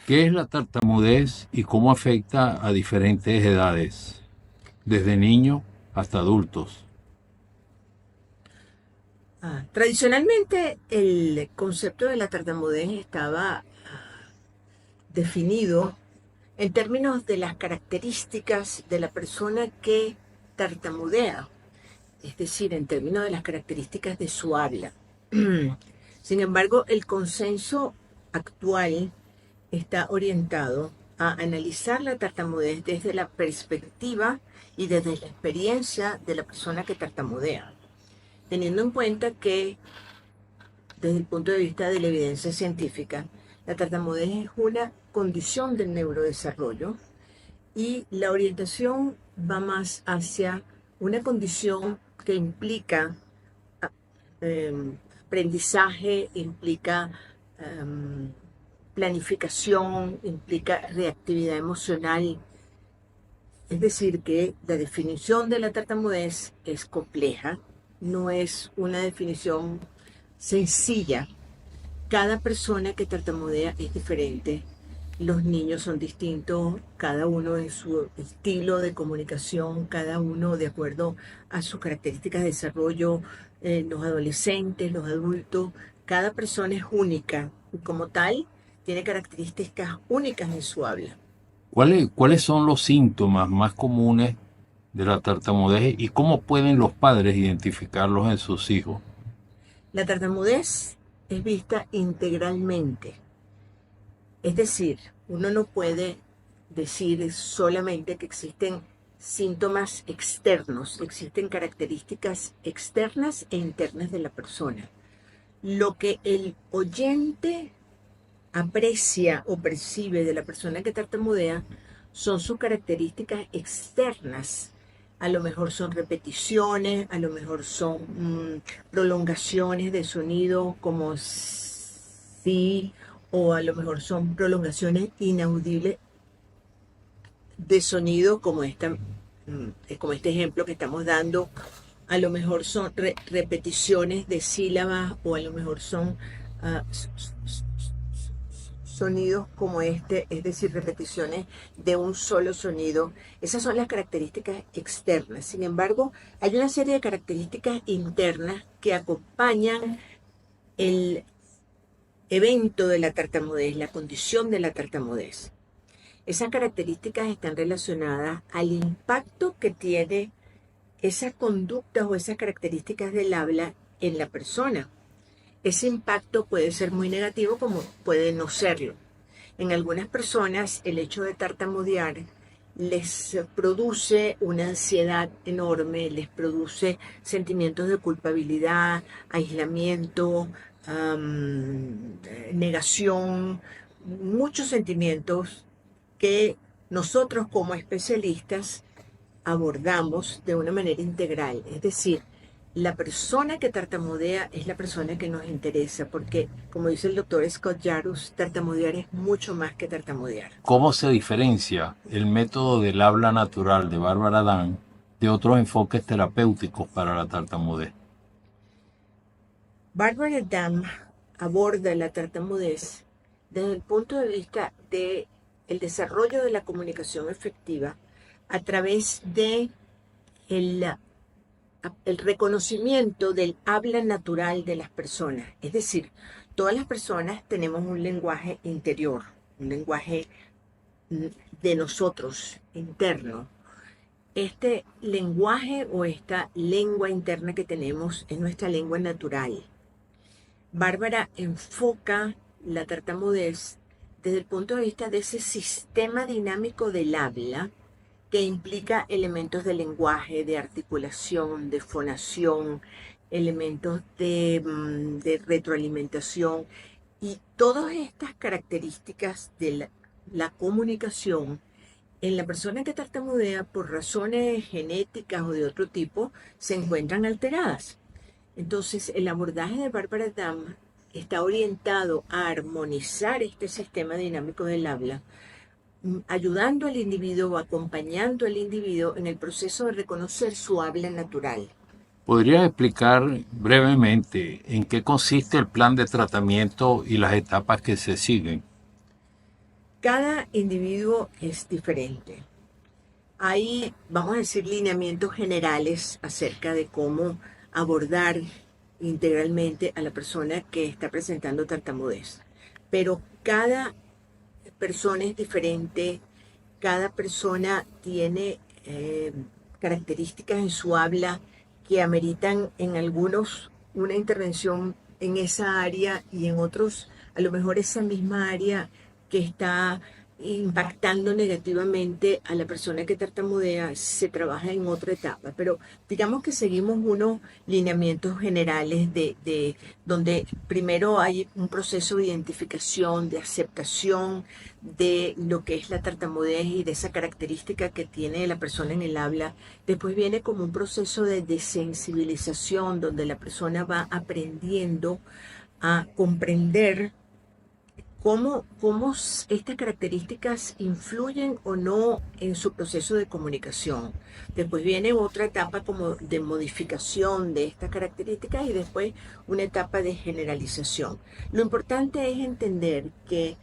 ¿Qué es la tartamudez y cómo afecta a diferentes edades, desde niños hasta adultos? Tradicionalmente el concepto de la tartamudez estaba definido en términos de las características de la persona que tartamudea, es decir, en términos de las características de su habla. Sin embargo, el consenso actual está orientado a analizar la tartamudez desde la perspectiva y desde la experiencia de la persona que tartamudea, teniendo en cuenta que desde el punto de vista de la evidencia científica, la tartamudez es una condición del neurodesarrollo y la orientación va más hacia una condición que implica eh, aprendizaje, implica eh, planificación, implica reactividad emocional. Es decir, que la definición de la tartamudez es compleja, no es una definición sencilla. Cada persona que tartamudea es diferente. Los niños son distintos, cada uno en su estilo de comunicación, cada uno de acuerdo a sus características de desarrollo, los adolescentes, los adultos. Cada persona es única y como tal tiene características únicas en su habla. ¿Cuáles son los síntomas más comunes de la tartamudez y cómo pueden los padres identificarlos en sus hijos? La tartamudez es vista integralmente. Es decir, uno no puede decir solamente que existen síntomas externos, existen características externas e internas de la persona. Lo que el oyente aprecia o percibe de la persona que tartamudea son sus características externas. A lo mejor son repeticiones, a lo mejor son prolongaciones de sonido como sí, o a lo mejor son prolongaciones inaudibles de sonido como este ejemplo que estamos dando. A lo mejor son repeticiones de sílabas o a lo mejor son uh, sonidos como este, es decir, repeticiones de un solo sonido. Esas son las características externas. Sin embargo, hay una serie de características internas que acompañan el evento de la tartamudez, la condición de la tartamudez. Esas características están relacionadas al impacto que tiene esas conductas o esas características del habla en la persona. Ese impacto puede ser muy negativo como puede no serlo. En algunas personas el hecho de tartamudear les produce una ansiedad enorme, les produce sentimientos de culpabilidad, aislamiento, negación, muchos sentimientos que nosotros como especialistas abordamos de una manera integral. Es decir, la persona que tartamudea es la persona que nos interesa, porque, como dice el doctor Scott Yarus, tartamudear es mucho más que tartamudear. ¿Cómo se diferencia el método del habla natural de Bárbara Dan de otros enfoques terapéuticos para la tartamudez? Barbara Damm aborda la tartamudez desde el punto de vista de el desarrollo de la comunicación efectiva a través de el el reconocimiento del habla natural de las personas. Es decir, todas las personas tenemos un lenguaje interior, un lenguaje mm, de nosotros, interno. Este lenguaje o esta lengua interna que tenemos es nuestra lengua natural. Bárbara enfoca la tartamudez desde el punto de vista de ese sistema dinámico del habla que implica elementos de lenguaje, de articulación, de fonación, elementos de retroalimentación y todas estas características de la comunicación en la persona que tartamudea por razones genéticas o de otro tipo se encuentran alteradas. Entonces, el abordaje de Barbara Damm está orientado a armonizar este sistema dinámico del habla, ayudando al individuo o acompañando al individuo en el proceso de reconocer su habla natural. ¿Podrías explicar brevemente en qué consiste el plan de tratamiento y las etapas que se siguen? Cada individuo es diferente. Hay, vamos a decir, lineamientos generales acerca de cómo abordar integralmente a la persona que está presentando tartamudez. Pero cada persona es diferente, cada persona tiene características en su habla que ameritan en algunos una intervención en esa área y en otros a lo mejor esa misma área que está impactando negativamente a la persona que tartamudea se trabaja en otra etapa, pero digamos que seguimos unos lineamientos generales de donde primero hay un proceso de identificación, de aceptación de lo que es la tartamudez y de esa característica que tiene la persona en el habla. Después viene como un proceso de desensibilización donde la persona va aprendiendo a comprender cómo estas características influyen o no en su proceso de comunicación. Después viene otra etapa como de modificación de estas características y después una etapa de generalización. Lo importante es entender que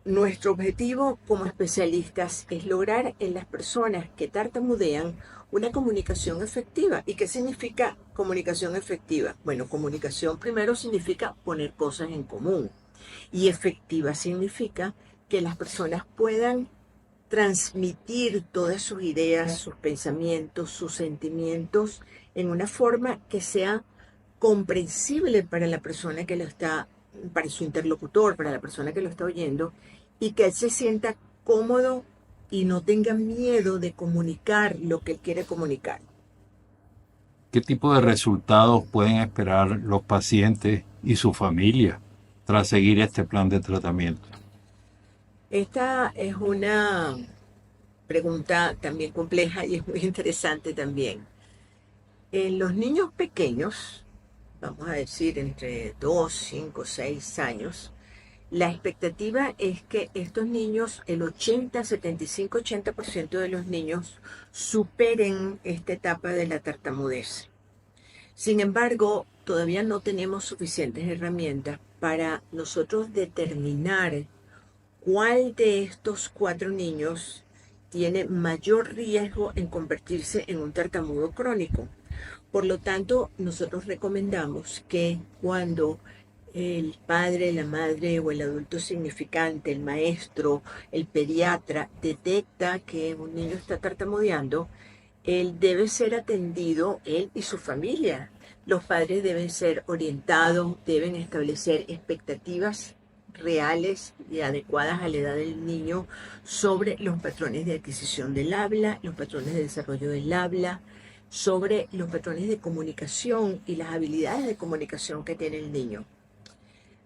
nuestro objetivo como especialistas es lograr en las personas que tartamudean una comunicación efectiva. ¿Y qué significa comunicación efectiva? Bueno, comunicación primero significa poner cosas en común. Y efectiva significa que las personas puedan transmitir todas sus ideas, sus pensamientos, sus sentimientos en una forma que sea comprensible para la persona que lo está, para su interlocutor, para la persona que lo está oyendo, y que él se sienta cómodo y no tenga miedo de comunicar lo que él quiere comunicar. ¿Qué tipo de resultados pueden esperar los pacientes y su familia tras seguir este plan de tratamiento? Esta es una pregunta también compleja y es muy interesante también. En los niños pequeños, vamos a decir entre 2, 5, 6 años, la expectativa es que estos niños, el 80, 75, 80% de los niños superen esta etapa de la tartamudez. Sin embargo, todavía no tenemos suficientes herramientas para nosotros determinar cuál de estos 4 niños tiene mayor riesgo en convertirse en un tartamudo crónico. Por lo tanto, nosotros recomendamos que cuando el padre, la madre o el adulto significante, el maestro, el pediatra, detecta que un niño está tartamudeando, él debe ser atendido, él y su familia. Los padres deben ser orientados, deben establecer expectativas reales y adecuadas a la edad del niño sobre los patrones de adquisición del habla, los patrones de desarrollo del habla, sobre los patrones de comunicación y las habilidades de comunicación que tiene el niño.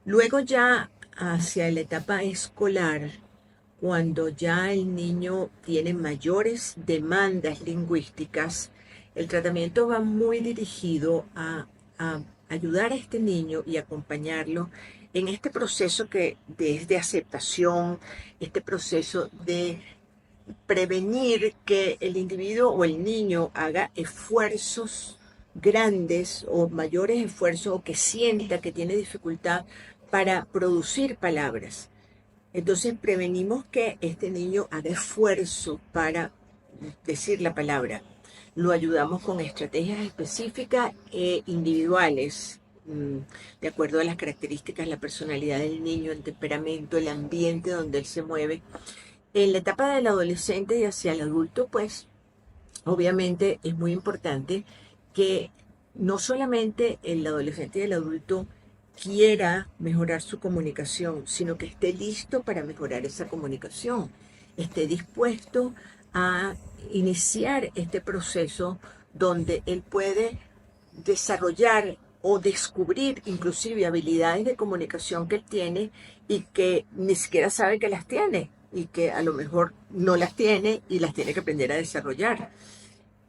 Luego ya hacia la etapa escolar, cuando ya el niño tiene mayores demandas lingüísticas, el tratamiento va muy dirigido a ayudar a este niño y acompañarlo en este proceso que es de aceptación, este proceso de prevenir que el individuo o el niño haga esfuerzos grandes o mayores esfuerzos o que sienta que tiene dificultad para producir palabras. Entonces prevenimos que este niño haga esfuerzo para decir la palabra. Lo ayudamos con estrategias específicas e individuales, de acuerdo a las características, la personalidad del niño, el temperamento, el ambiente donde él se mueve. En la etapa del adolescente y hacia el adulto, pues obviamente es muy importante que no solamente el adolescente y el adulto quiera mejorar su comunicación, sino que esté listo para mejorar esa comunicación, esté dispuesto a iniciar este proceso donde él puede desarrollar o descubrir inclusive habilidades de comunicación que él tiene y que ni siquiera sabe que las tiene y que a lo mejor no las tiene y las tiene que aprender a desarrollar.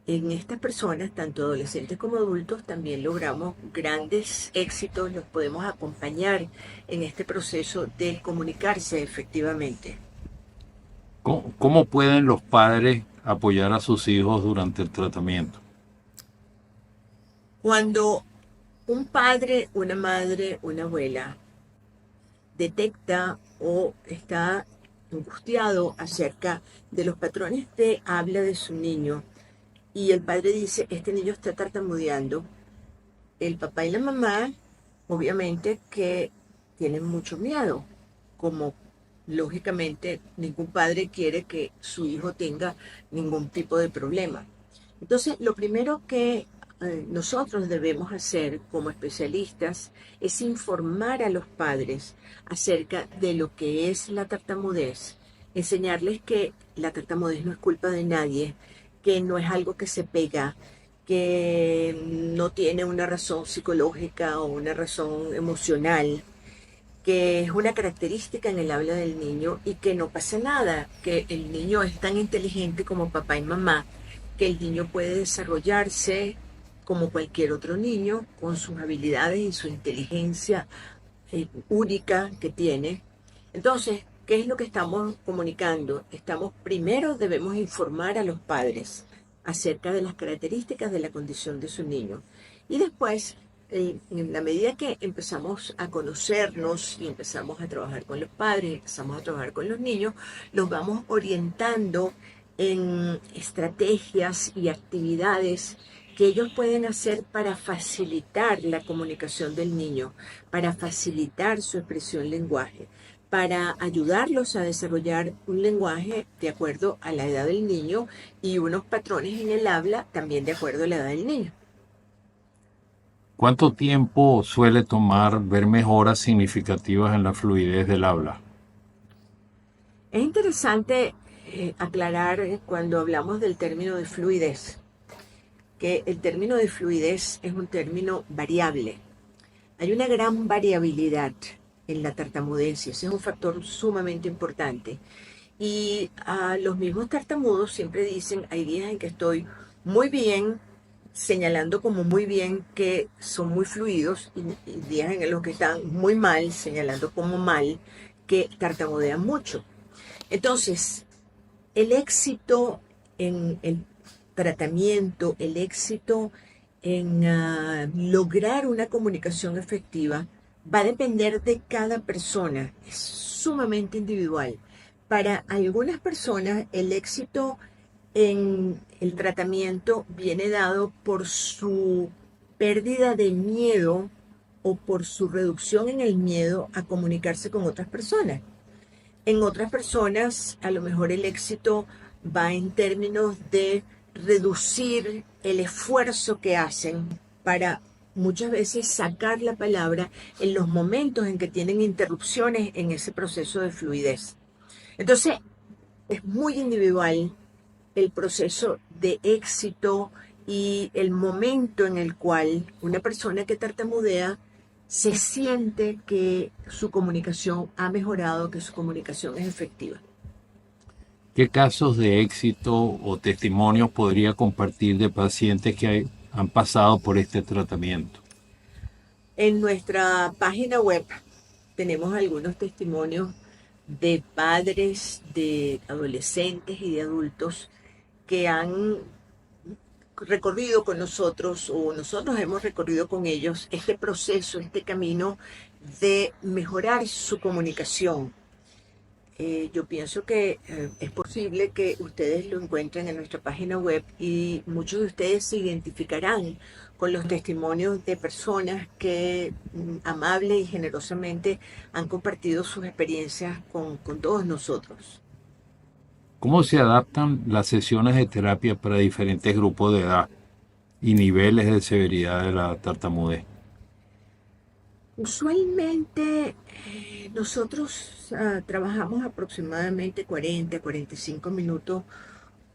En estas personas, tanto adolescentes como adultos, también logramos grandes éxitos, los podemos acompañar en este proceso de comunicarse efectivamente. ¿Cómo pueden los padres apoyar a sus hijos durante el tratamiento? Cuando un padre, una madre, una abuela detecta o está angustiado acerca de los patrones de habla de su niño y el padre dice, este niño está tartamudeando, el papá y la mamá, obviamente que tienen mucho miedo, como lógicamente ningún padre quiere que su hijo tenga ningún tipo de problema. Entonces, lo primero que nosotros debemos hacer como especialistas es informar a los padres acerca de lo que es la tartamudez, enseñarles que la tartamudez no es culpa de nadie, que no es algo que se pega, que no tiene una razón psicológica o una razón emocional, que es una característica en el habla del niño y que no pasa nada, que el niño es tan inteligente como papá y mamá, que el niño puede desarrollarse como cualquier otro niño con sus habilidades y su inteligencia única que tiene. Entonces, ¿qué es lo que estamos comunicando? Primero debemos informar a los padres acerca de las características de la condición de su niño. Y después, en la medida que empezamos a conocernos y empezamos a trabajar con los padres, empezamos a trabajar con los niños, los vamos orientando en estrategias y actividades que ellos pueden hacer para facilitar la comunicación del niño, para facilitar su expresión lenguaje, para ayudarlos a desarrollar un lenguaje de acuerdo a la edad del niño y unos patrones en el habla también de acuerdo a la edad del niño. ¿Cuánto tiempo suele tomar ver mejoras significativas en la fluidez del habla? Es interesante aclarar cuando hablamos del término de fluidez, que el término de fluidez es un término variable. Hay una gran variabilidad en la tartamudez y ese es un factor sumamente importante. Y los mismos tartamudos siempre dicen, hay días en que estoy muy bien, señalando como muy bien que son muy fluidos, y días en los que están muy mal, señalando como mal, que tartamudean mucho. Entonces, el éxito en el tratamiento, el éxito en lograr una comunicación efectiva va a depender de cada persona, es sumamente individual. Para algunas personas el éxito en el tratamiento viene dado por su pérdida de miedo o por su reducción en el miedo a comunicarse con otras personas. En otras personas, a lo mejor el éxito va en términos de reducir el esfuerzo que hacen para muchas veces sacar la palabra en los momentos en que tienen interrupciones en ese proceso de fluidez. Entonces, es muy individual el proceso de éxito y el momento en el cual una persona que tartamudea se siente que su comunicación ha mejorado, que su comunicación es efectiva. ¿Qué casos de éxito o testimonios podría compartir de pacientes que han pasado por este tratamiento? En nuestra página web tenemos algunos testimonios de padres, de adolescentes y de adultos que han recorrido con nosotros o nosotros hemos recorrido con ellos este proceso, este camino de mejorar su comunicación. Yo pienso que es posible que ustedes lo encuentren en nuestra página web y muchos de ustedes se identificarán con los testimonios de personas que amable y generosamente han compartido sus experiencias con todos nosotros. ¿Cómo se adaptan las sesiones de terapia para diferentes grupos de edad y niveles de severidad de la tartamudez? Usualmente nosotros trabajamos aproximadamente 40 a 45 minutos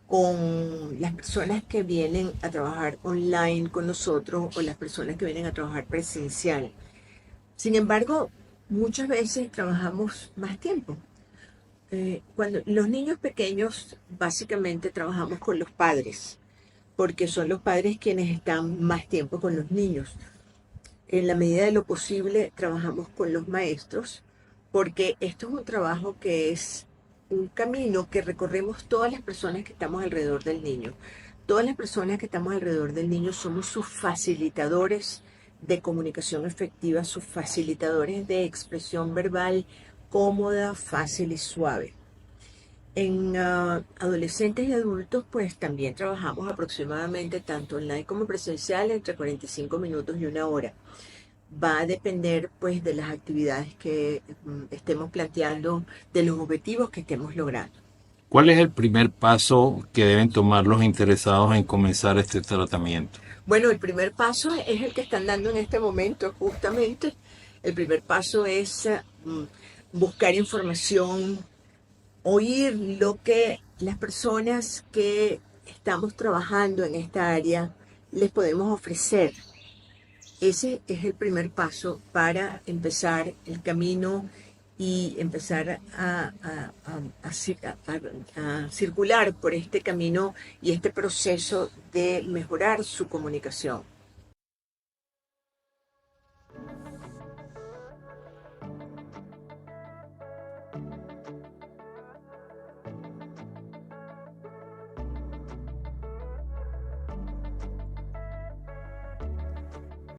con las personas que vienen a trabajar online con nosotros o las personas que vienen a trabajar presencial. Sin embargo, muchas veces trabajamos más tiempo. Cuando los niños pequeños, básicamente trabajamos con los padres, porque son los padres quienes están más tiempo con los niños. En la medida de lo posible, trabajamos con los maestros, porque esto es un trabajo que es un camino que recorremos todas las personas que estamos alrededor del niño. Todas las personas que estamos alrededor del niño somos sus facilitadores de comunicación efectiva, sus facilitadores de expresión verbal cómoda, fácil y suave. En adolescentes y adultos, pues también trabajamos aproximadamente tanto online como presencial entre 45 minutos y una hora. Va a depender pues de las actividades que estemos planteando, de los objetivos que estemos logrando. ¿Cuál es el primer paso que deben tomar los interesados en comenzar este tratamiento? Bueno, el primer paso es el que están dando en este momento, justamente. El primer paso es buscar información, oír lo que las personas que estamos trabajando en esta área les podemos ofrecer. Ese es el primer paso para empezar el camino y empezar a circular por este camino y este proceso de mejorar su comunicación.